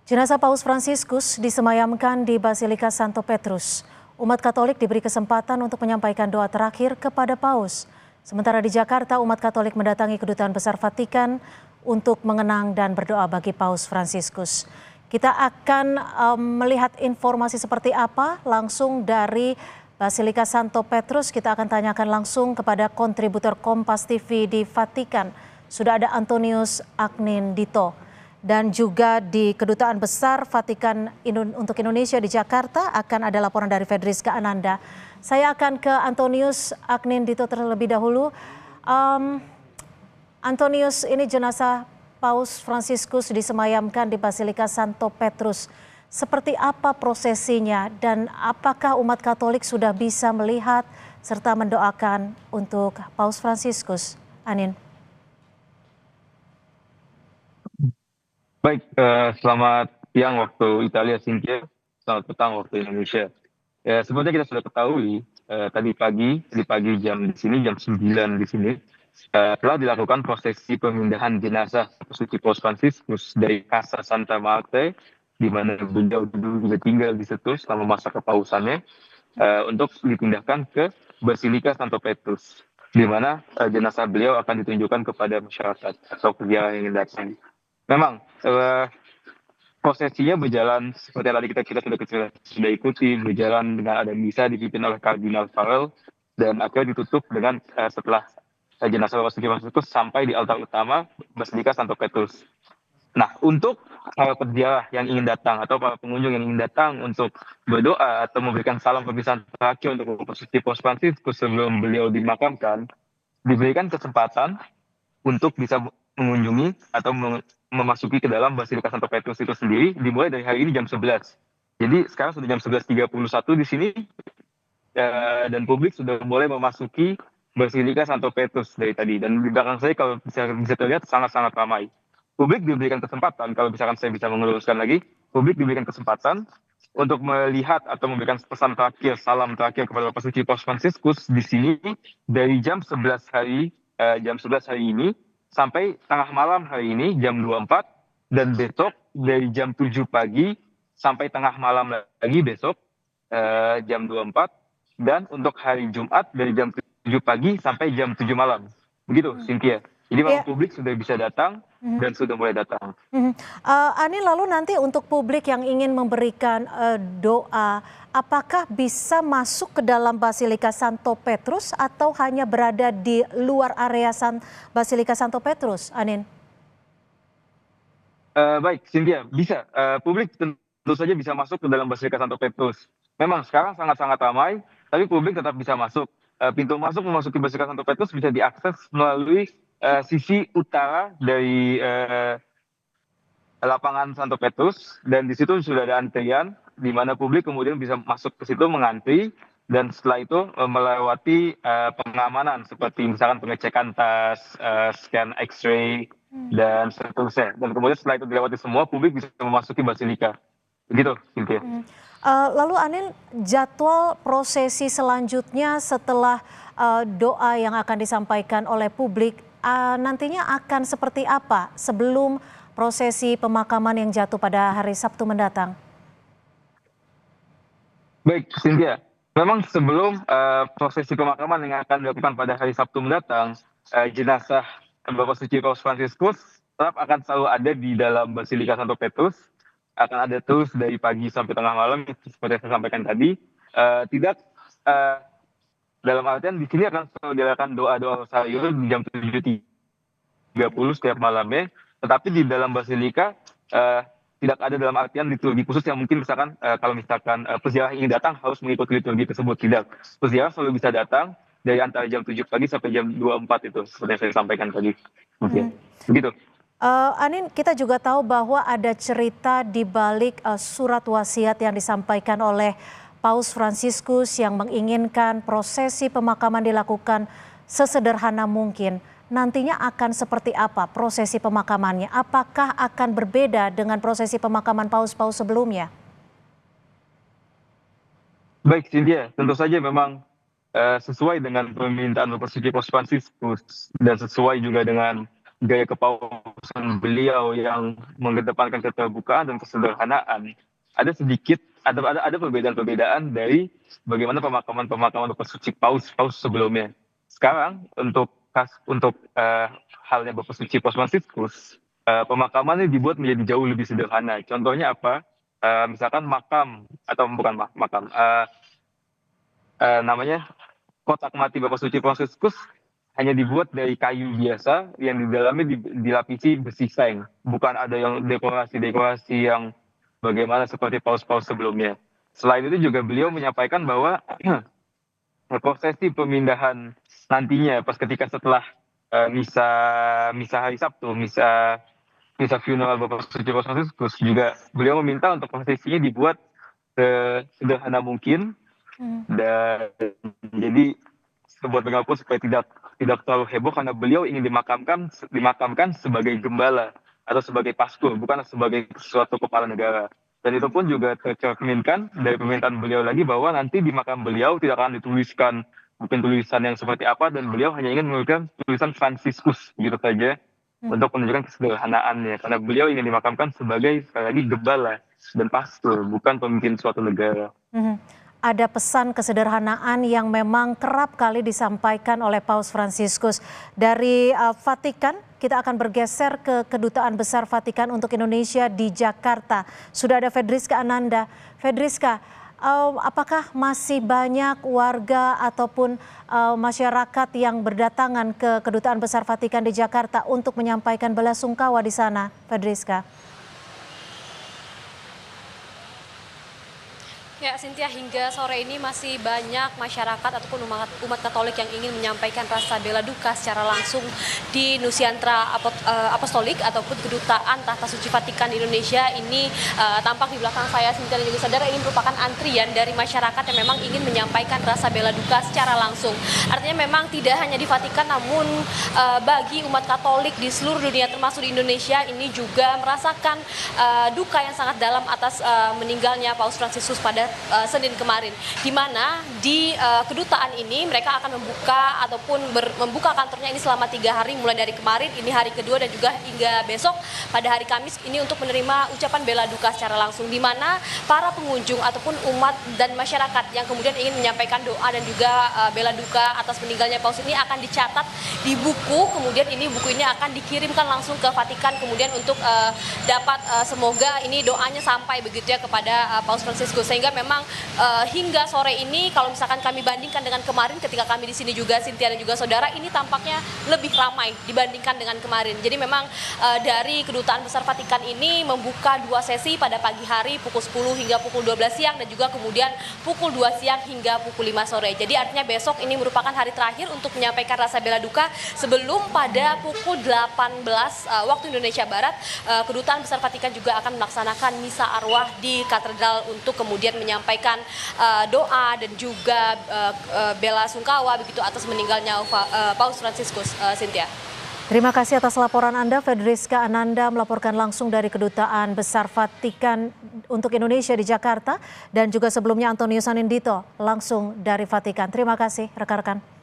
Jenazah Paus Fransiskus disemayamkan di Basilika Santo Petrus. Umat Katolik diberi kesempatan untuk menyampaikan doa terakhir kepada Paus. Sementara di Jakarta, umat Katolik mendatangi Kedutaan Besar Vatikan untuk mengenang dan berdoa bagi Paus Fransiskus. Kita akan melihat informasi seperti apa langsung dari Basilika Santo Petrus. Kita akan tanyakan langsung kepada kontributor Kompas TV di Vatikan. Sudah ada Antonius Agnindito. Dan juga di Kedutaan Besar Vatikan untuk Indonesia di Jakarta akan ada laporan dari Fedriska Ananda. Saya akan ke Antonius Agnindito terlebih dahulu. Antonius, ini jenazah Paus Fransiskus disemayamkan di Basilika Santo Petrus. Seperti apa prosesinya dan apakah umat Katolik sudah bisa melihat serta mendoakan untuk Paus Fransiskus? Anin. Baik, selamat siang waktu Italia, Cynthia. Selamat petang waktu Indonesia. Ya, seperti kita sudah ketahui, tadi pagi jam di sini, jam 9 di sini, telah dilakukan prosesi pemindahan jenazah Suci Paus Fransiskus dari Casa Santa Marte, di mana beliau dulu juga tinggal di situ selama masa kepausannya, untuk dipindahkan ke Basilika Santo Petrus, di mana jenazah beliau akan ditunjukkan kepada masyarakat atau peziarah yang ingin datang. Memang prosesinya berjalan seperti tadi kita sudah ikuti, berjalan dengan ada misa dipimpin oleh Kardinal Farrell dan akhirnya ditutup dengan setelah jenazah Bapak Suci Fransiskus sampai di altar utama Basilika Santo Petrus. Nah, untuk para peziarah yang ingin datang atau para pengunjung yang ingin datang untuk berdoa atau memberikan salam perpisahan terakhir untuk Bapak Suci Paus Fransiskus sebelum beliau dimakamkan, diberikan kesempatan untuk bisa mengunjungi atau memasuki ke dalam Basilika Santo Petrus itu sendiri dimulai dari hari ini jam 11. Jadi sekarang sudah jam 11.31 di sini dan publik sudah mulai memasuki Basilika Santo Petrus dari tadi. Dan di belakang saya kalau bisa terlihat sangat-sangat ramai. Publik diberikan kesempatan, kalau misalkan saya bisa meluruskan lagi, publik diberikan kesempatan untuk melihat atau memberikan pesan terakhir, salam terakhir kepada Bapak Suci Paus Fransiskus di sini dari jam 11 hari ini sampai tengah malam hari ini jam 24 dan besok dari jam 7 pagi sampai tengah malam lagi besok jam 24 dan untuk hari Jumat dari jam 7 pagi sampai jam 7 malam. Begitu, Cynthia. Jadi memang publik sudah bisa datang dan sudah mulai datang. Ani, lalu nanti untuk publik yang ingin memberikan doa, apakah bisa masuk ke dalam Basilika Santo Petrus atau hanya berada di luar area Basilika Santo Petrus, Anin? Baik, Cynthia, bisa. Publik tentu saja bisa masuk ke dalam Basilika Santo Petrus. Memang sekarang sangat-sangat ramai, tapi publik tetap bisa masuk. Pintu masuk memasuki Basilika Santo Petrus bisa diakses melalui sisi utara dari lapangan Santo Petrus, dan di situ sudah ada antrian di mana publik kemudian bisa masuk ke situ mengantri, dan setelah itu melewati pengamanan seperti misalkan pengecekan tas, scan X-ray dan seterusnya. Dan kemudian setelah itu dilewati semua, publik bisa memasuki Basilika. Begitu, Cynthia. Lalu Anin, jadwal prosesi selanjutnya setelah doa yang akan disampaikan oleh publik nantinya akan seperti apa sebelum prosesi pemakaman yang jatuh pada hari Sabtu mendatang? Baik, Cynthia. Memang sebelum prosesi pemakaman yang akan dilakukan pada hari Sabtu mendatang, jenazah Bapak Suci Paus Fransiskus tetap akan selalu ada di dalam Basilika Santo Petrus. Akan ada terus dari pagi sampai tengah malam, seperti yang saya sampaikan tadi. Tidak dalam artian di sini akan selalu dilakukan doa-doa rosarius di jam 7.30 setiap malamnya. Tetapi di dalam Basilika tidak ada dalam artian liturgi khusus yang mungkin misalkan kalau misalkan peziarah ingin datang harus mengikuti liturgi tersebut. Tidak. Peziarah selalu bisa datang dari antara jam 7 pagi sampai jam 24 itu, seperti yang saya sampaikan tadi. Begitu. Anin, kita juga tahu bahwa ada cerita di balik surat wasiat yang disampaikan oleh Paus Fransiskus yang menginginkan prosesi pemakaman dilakukan sesederhana mungkin. Nantinya akan seperti apa prosesi pemakamannya? Apakah akan berbeda dengan prosesi pemakaman paus-paus sebelumnya? Baik, Cynthia, tentu saja memang sesuai dengan permintaan Bapak Suci Paus Fransiskus dan sesuai juga dengan gaya kepausan beliau yang mengedepankan keterbukaan dan kesederhanaan, ada perbedaan-perbedaan dari bagaimana pemakaman Bapak Suci Paus sebelumnya. Sekarang untuk halnya Bapak Suci Paus Fransiskus, pemakamannya dibuat menjadi jauh lebih sederhana. Contohnya apa? Misalkan makam atau bukan makam, namanya kotak mati Bapak Suci Fransiskus hanya dibuat dari kayu biasa yang di dalamnya dilapisi besi seng. Bukan ada yang dekorasi-dekorasi yang bagaimana seperti paus-paus sebelumnya. Selain itu juga beliau menyampaikan bahwa prosesi pemindahan nantinya ketika setelah misa hari Sabtu, misa funeral Bapak Suci Paus Fransiskus, juga beliau meminta untuk prosesinya dibuat sederhana mungkin dan jadi buat pengapun supaya tidak terlalu heboh karena beliau ingin dimakamkan sebagai gembala atau sebagai pastor, bukan sebagai suatu kepala negara. Dan itu pun juga tercerminkan dari permintaan beliau lagi bahwa nanti di makam beliau tidak akan dituliskan mungkin tulisan yang seperti apa, dan beliau hanya ingin menuliskan tulisan Fransiskus gitu saja untuk menunjukkan kesederhanaannya, karena beliau ingin dimakamkan sebagai sekali lagi gembala dan pastor, bukan pemimpin suatu negara. Ada pesan kesederhanaan yang memang kerap kali disampaikan oleh Paus Fransiskus. Dari Vatikan, kita akan bergeser ke Kedutaan Besar Vatikan untuk Indonesia di Jakarta. Sudah ada Fedriska Ananda. Fedriska, apakah masih banyak warga ataupun masyarakat yang berdatangan ke Kedutaan Besar Vatikan di Jakarta untuk menyampaikan belasungkawa di sana, Fedriska? Ya, Cynthia, hingga sore ini masih banyak masyarakat ataupun umat Katolik yang ingin menyampaikan rasa bela duka secara langsung di Nusantara Apostolik ataupun Kedutaan Tahta Suci Vatikan di Indonesia. Ini tampak di belakang saya, Cynthia dan juga saudara, ini merupakan antrian dari masyarakat yang memang ingin menyampaikan rasa bela duka secara langsung. Artinya memang tidak hanya di Vatikan, namun bagi umat Katolik di seluruh dunia termasuk di Indonesia ini juga merasakan duka yang sangat dalam atas meninggalnya Paus Fransiskus pada Senin kemarin, di mana di kedutaan ini mereka akan membuka kantornya ini selama 3 hari, mulai dari kemarin, ini hari kedua, dan juga hingga besok pada hari Kamis ini untuk menerima ucapan bela duka secara langsung, di mana para pengunjung ataupun umat dan masyarakat yang kemudian ingin menyampaikan doa dan juga bela duka atas meninggalnya Paus ini akan dicatat di buku, kemudian buku ini akan dikirimkan langsung ke Vatikan, kemudian untuk dapat semoga ini doanya sampai begitu ya kepada Paus Fransiskus. Sehingga memang hingga sore ini kalau misalkan kami bandingkan dengan kemarin ketika kami di sini juga, Cynthia dan juga saudara, ini tampaknya lebih ramai dibandingkan dengan kemarin. Jadi memang dari Kedutaan Besar Vatikan ini membuka 2 sesi pada pagi hari pukul 10 hingga pukul 12 siang dan juga kemudian pukul 2 siang hingga pukul 5 sore. Jadi artinya besok ini merupakan hari terakhir untuk menyampaikan rasa bela duka sebelum pada pukul 18 waktu Indonesia Barat Kedutaan Besar Vatikan juga akan melaksanakan misa arwah di katedral untuk kemudian menyampaikan doa dan juga bela sungkawa begitu atas meninggalnya Paus Fransiskus, Cynthia. Terima kasih atas laporan Anda, Fedriska Ananda melaporkan langsung dari Kedutaan Besar Vatikan untuk Indonesia di Jakarta, dan juga sebelumnya Antonius Anindito langsung dari Vatikan. Terima kasih rekan-rekan.